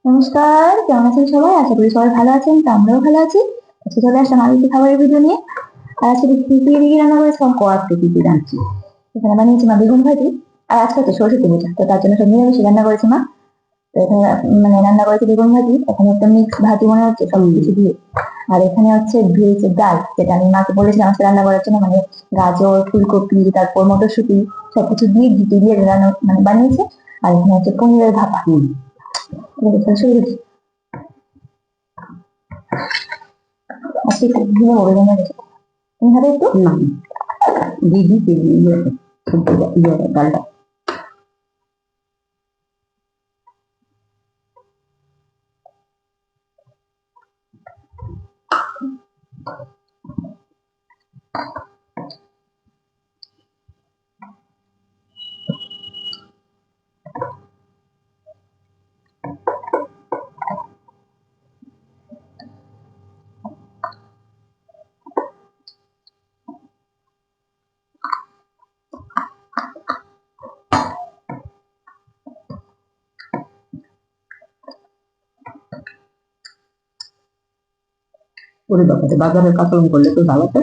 নমস্কার, কেমন আছেন সবাই? আশা করি সবাই ভালো আছেন। তো আমরাও ভালো আছি। আজকে চলে আসলাম আরেকটি খাবারের ভিডিও নিয়ে। আর আজকে খিচুড়ি দিয়ে রান্না করেছিলাম, কড়াতে খিচুড়ি রাঁধছি। এখানে বানিয়েছি মা বেগুন ভাজি, আর আজকে হচ্ছে সরস্বতী পূজা, তো তার জন্য সব নিরামিষ রান্না করেছি মা। তো এখানে রান্না করেছি বেগুন ভাজি, এখানে একটা মিক্স ভাজি মনে হচ্ছে সব কিছু দিয়ে। আর এখানে হচ্ছে ভেজ ডাল, যেটা আমি মাকে বলেছিলাম আজকে রান্না করার জন্য, মানে গাজর, ফুলকপি, তারপর মটরশুঁটি সবকিছু দিয়ে ঘি দিয়ে রান্না বানিয়েছে। আর এখানে হচ্ছে পনিরের ভাপা। আজকে খুব ঘুমো হবে মনে হচ্ছে। তুমি হবে একটু না দিদি ডালটা করে দেখাতে বাজারের কাঁচা করলে তো জ্বালাতে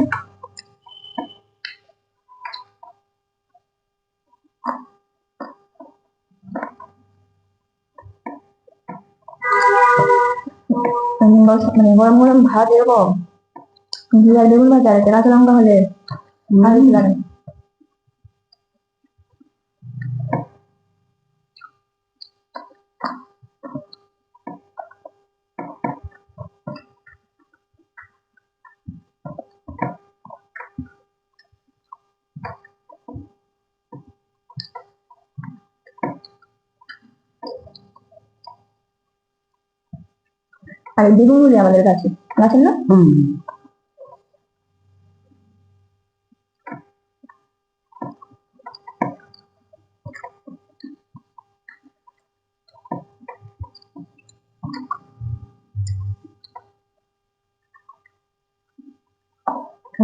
মানে গরম গরম ভাত এরকম ঘি আর বেগুন ভাজা আর একটা কাঁচা লঙ্কা হলে আর কিছু লাগে না। আর এই বেগুনগুলি আমাদের কাছে গাছের না।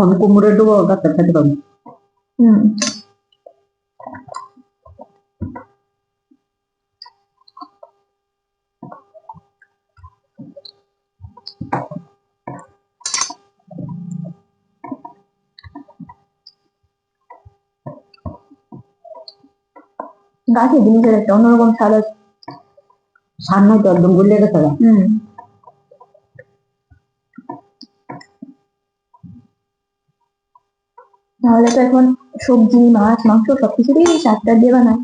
আমি কুমড়োর ডুবো গাছের খেতে পাবো। হম গাছের জিনিসের একটা অন্যরকম স্বাদ আছে। সামনে তো একদম গুলিয়ে গেছে গা। তাহলে তো এখন সবজি, মাছ, মাংস সবকিছুরই স্বাদটা দিয়ে বানায়।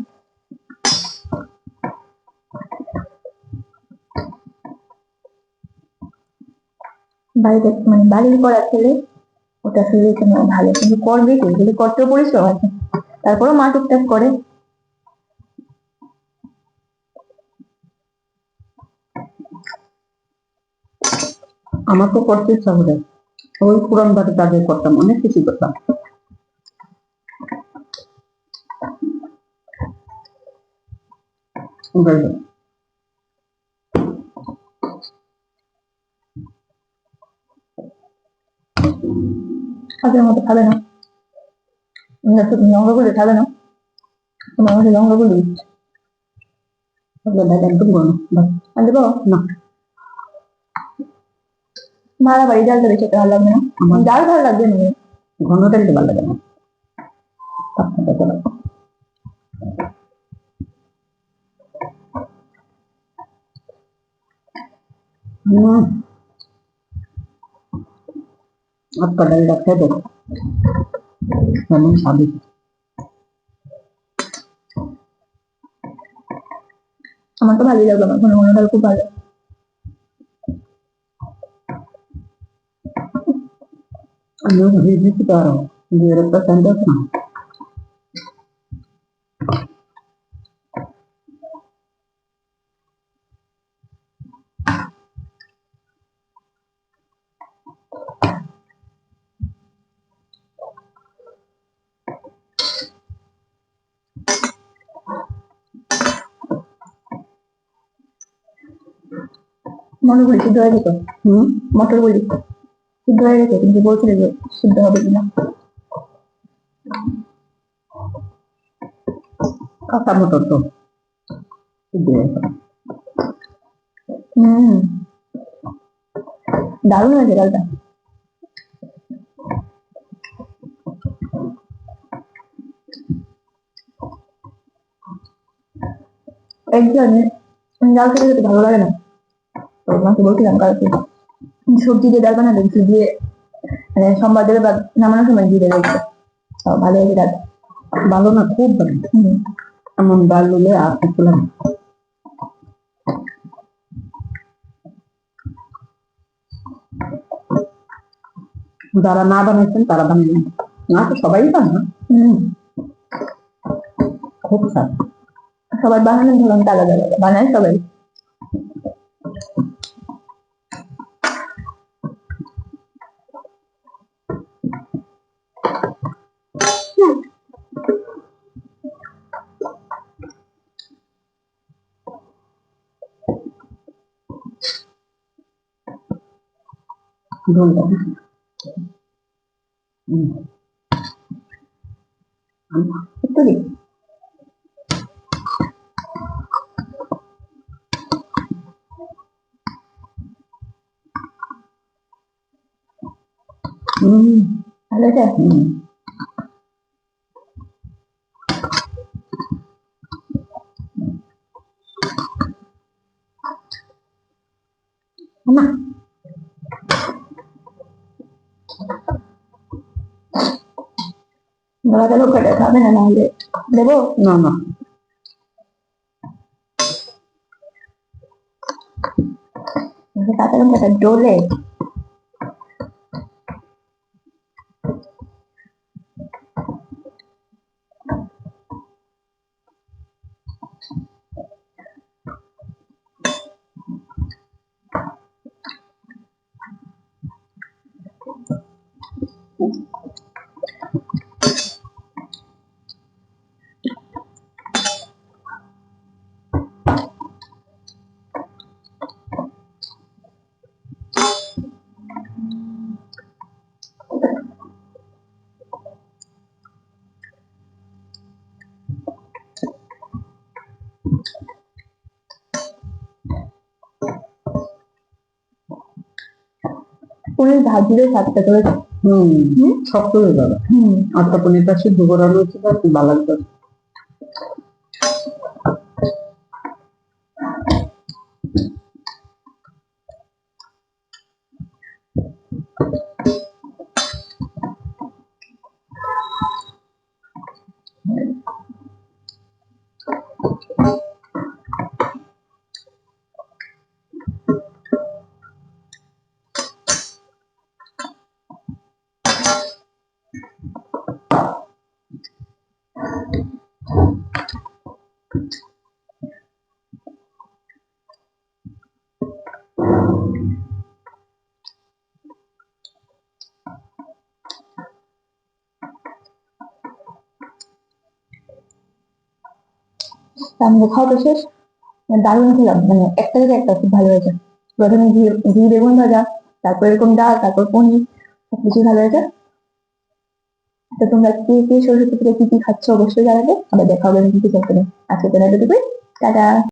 বাড়িতে মানে বাড়ির করা খেলে ওটা শরীরের জন্য ভালো, কিন্তু করবে কি, এগুলো করতেও পরিশ্রম আছে। তারপরেও মা টুকটাক করে। আমার তো করতে ইচ্ছা করে, ওই পুরান বাড়িতে আগে করতাম, অনেক কিছু করতাম। আগের মতো খাবে না, লঙ্কাগুলো খাবে না, তোমার মধ্যে লঙ্কাগুলো একদম গরম আর দেবো না। মারাবাড়ি ডালটা বেশি একটা ভালো লাগবে না, আমার ডাল ভালো লাগবে না। ঘন ডালটা ভালো লাগে না। आपका डाल रखे दो शादी আমার তো ভালোই লাগলো, আমার ঘন ঘন ডাল খুব ভালো। আমিও ভেজে দিতে পারো, দিয়ে একটা স্যান্ডউইচ না মটরগুলি সিদ্ধ হয়ে যেত। মটরগুলি সিদ্ধ হয়ে গেছে, কিন্তু বলছিলে যে সিদ্ধ হবে কিনা। কাঁচা মটর তো দিয়ে হুম, দারুণ হয়েছে ডালটা। একদমই ডাল খেতে খেতে ভালো লাগে না। তো তোমাকে বলছিলাম কালকে সবজি দিয়ে ডাল বানাবে, কিছু দিয়ে মানে সোমবার দেবে বা নামানোর সময় দিয়ে দেবে একটু। ভালো হয়েছে ডাল। ভালো না, খুব ভালো। হুম, এমন ডাল হলে আর কিছু লাগে না। যারা না বানাইছেন তারা বানিয়ে নেন। না তো সবাই বানা, হুম, খুব স্বাদ। সবার বানানোর ধরনটা আলাদা আলাদা, বানায় সবাই। ঝোলটা হুম, একটু দিই। হুম, ভালো হয়েছে। হুম। না, বলা গেল কেটে খাবে না, নাহলে দেবো। না না, কাঁচা লঙ্কাটা ডোলে পনির ভাজিলে স্বাদটা করেছে। হুম, হুম, শক্ত হয়ে যাবে। হুম, আটটা পনিরটা সিদ্ধ করানো হচ্ছে, খুব ভালো লাগবে। আমাদের খাওয়া তো শেষ। দারুণ খেলাম, মানে একটা থেকে একটা খুব ভালো হয়েছে। প্রথমে ঘি ঘি বেগুন ভাজা, তারপর এরকম ডাল, তারপর পনির, সবকিছু ভালো হয়েছে। তো তোমরা কি কি সরস্বতী পুজোয় কি কি খাচ্ছ অবশ্যই জানাবে। আবার দেখা হবে কিছু। আজকে তো টাটা।